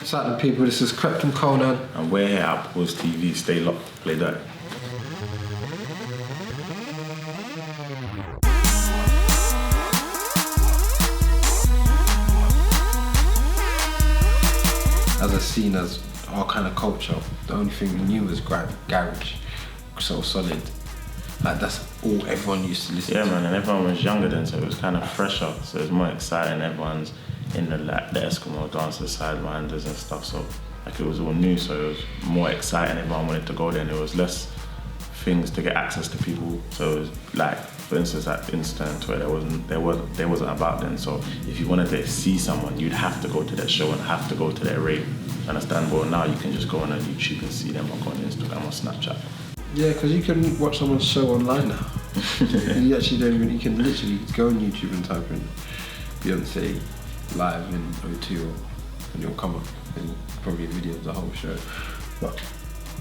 What's happening, people? This is Krept Konan. And we're here at Pause TV. Stay locked, play that. As a scene, as our kind of culture, the only thing we knew was garage, so solid. Like that's all everyone used to listen to. Yeah, man, and everyone was younger then, so it was kind of fresher. So it was more exciting. Everyone's in the Eskimo dances, sidewinders and stuff. So like it was all new, so it was more exciting. Everyone wanted to go there, and there was less things to get access to people. So it was like, for instance, like Insta and Twitter, there wasn't about then. So if you wanted to see someone, you'd have to go to their show and have to go to their rave. Understand? But now you can just go on YouTube and see them, or go on Instagram or Snapchat. Yeah, because you can watch someone's show online now. You actually don't even, you can literally go on YouTube and type in Beyonce live in O2 and it'll come up and probably a video of the whole show. But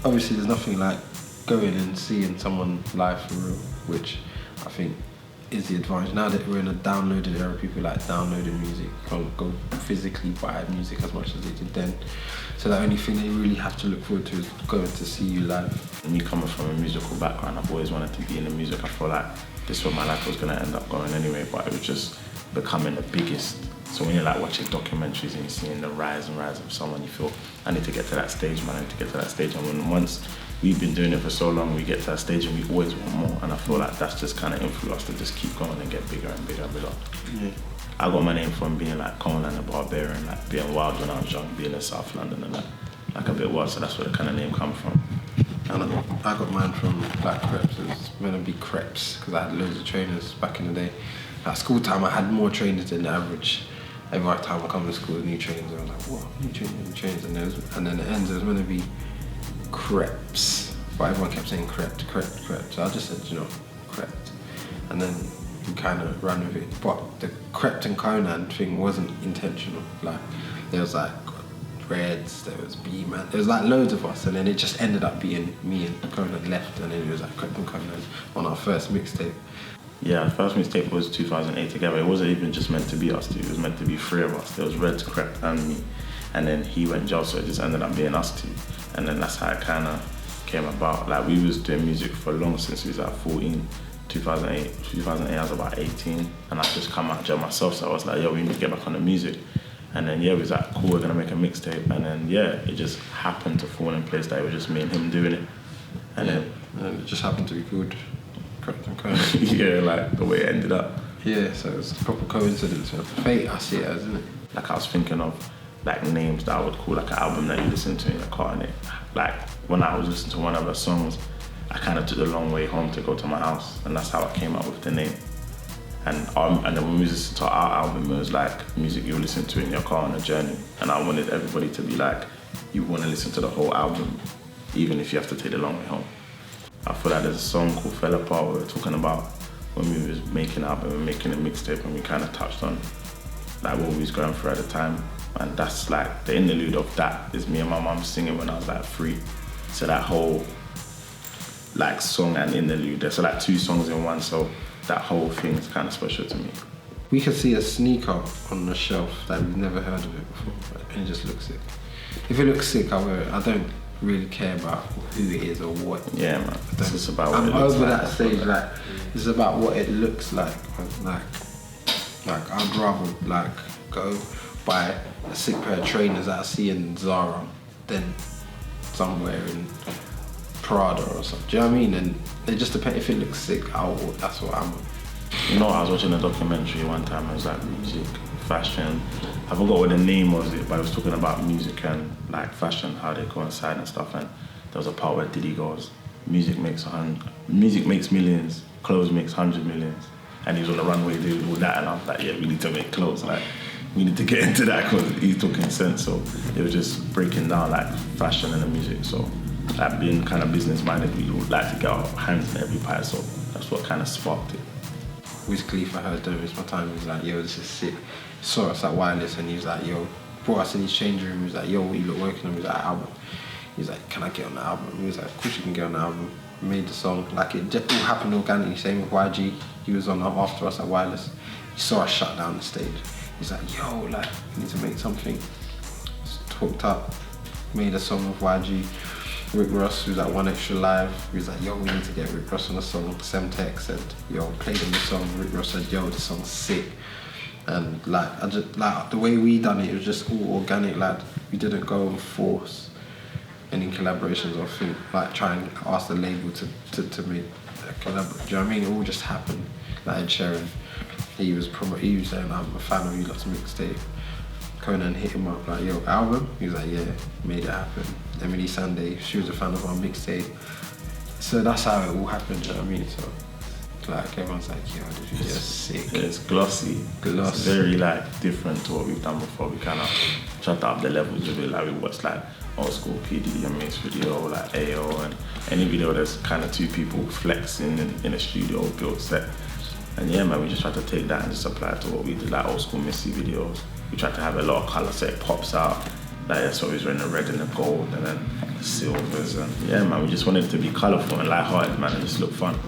obviously there's nothing like going and seeing someone live for real, which I think is the advantage. Now that we're in a downloaded era, people like downloading music, you can't go physically buy music as much as they did then. So the only thing they really have to look forward to is going to see you live. Me coming from a musical background, I've always wanted to be in the music. I feel like this is where my life was going to end up going anyway, but it was just becoming the biggest. So when you're like watching documentaries and you're seeing the rise and rise of someone, you feel, I need to get to that stage, man, I need to get to that stage. And when once we've been doing it for so long, we get to that stage and we always want more. And I feel like that's just kind of influenced us to just keep going and get bigger and bigger and bigger. Yeah. I got my name from being like Conan the Barbarian, like being wild when I was young, being in South London and that, like a bit wild, so that's where the kind of name come from. And I got mine from Black Kreps. It was meant to be Kreps because I had loads of trainers back in the day. At school time, I had more trainers than the average. Every time I come to school, new trainers, I was like, what? New trainers, and then it ends, it was meant to be Kreps. But everyone kept saying Krept. So I just said, Krept. And then we kind of ran with it. But the Krept Konan thing wasn't intentional. Like, there was like Reds, there was B-Man, there was like loads of us, and then it just ended up being me and Konan left, and then it was like Krept Konan on our first mixtape. Yeah, our first mixtape was 2008 together. It wasn't even just meant to be us two, it was meant to be three of us. There was Reds, Krept and me, and then he went jail, so it just ended up being us two. And then that's how it kind of came about. Like, we was doing music for long, since we was like 14. 2008 I was about 18, and I just come out of jail myself, so I was like, yo, we need to get back on the music. And then yeah, we was like, cool, we're gonna make a mixtape. And then yeah, it just happened to fall in place that it was just me and him doing it. And then it just happened to be called Krept Konan. Yeah, like the way it ended up. Yeah, so it was a proper coincidence. Fate, I see it as, isn't it? Like, I was thinking of like names that I would call like an album that you listen to in your car, and it, like when I was listening to one of the songs, I kind of took the long way home to go to my house, and that's how I came up with the name. And then when we listened to our album, it was like music you listen to in your car on a journey. And I wanted everybody to be like, you want to listen to the whole album, even if you have to take the long way home. I feel like there's a song called Fell Apart where we're talking about when we was making an album and making a mixtape, and we kind of touched on like what we was going through at the time. And that's like, the interlude of that is me and my mum singing when I was like 3. So that whole like song and interlude, there's like 2 songs in one, so that whole thing is kind of special to me. We could see a sneaker on the shelf that we've never heard of it before, and it just looks sick. If it looks sick, I'll wear it. I don't really care about who it is or what. Yeah, man. It's just about what I'm it looks over like. that stage. Like, it's about what it looks like. Like I'd rather like go buy a sick pair of trainers that I see in Zara than somewhere in Prada or something. Do you know what I mean? And it just depends. If it looks sick, that's what I'm on. You know, I was watching a documentary one time. It was like music, fashion. I forgot what the name was, but it was talking about music and like fashion, how they coincide and stuff. And there was a part where Diddy goes, music makes millions, clothes makes 100 millions. And he was on the runway doing all that, and I was like, yeah, we need to make clothes. Like, we need to get into that because he's talking sense. So it was just breaking down like fashion and the music. So like being kind of business minded, we would like to get our hands in every pie. So that's what kind of sparked it. Wiz Khalifa heard Don't Waste My Time. He was like, yo, this is sick. He saw us at Wireless and he was like, yo, brought us in his change room. He was like, yo, what you look working on? He was like, album. He was like, can I get on the album? He was like, of course you can get on the album. Made the song. Like, it just all happened organically. Same with YG. He was on after us at Wireless. He saw us shut down the stage. He's like, yo, like, we need to make something. hooked up, made a song with YG. Rick Ross, who was at One Extra Live, he was like, yo, we need to get Rick Ross on the song. Semtech said, yo, played him the song. Rick Ross said, yo, the song's sick. And like, I just, like, the way we done it, it was just all organic. Like, we didn't go and force any collaborations or think, like, try and ask the label to make a collaboration. Do you know what I mean? It all just happened. Like Ed Sheeran, he was saying, I'm a fan of you lot's mixtape. Konan hit him up like, yo, album? He was like, yeah, made it happen. Emily Sunday, she was a fan of our mixtape. So that's how it all happened, do you know what I mean? So, like, everyone's like, yo, this is just sick. It's glossy. It's very, like, different to what we've done before. We kind of shut up the levels of it. Like, we watched, like, old school PD and mix video, like AO, and any video that's kind of two people flexing in a studio built set. And yeah, man, we just tried to take that and just apply it to what we did, like old school Missy videos. We tried to have a lot of colour so it pops out. Like, that's what we was wearing, the red and the gold and then the silvers. And yeah, man, we just wanted it to be colourful and light-hearted, man, and just look fun.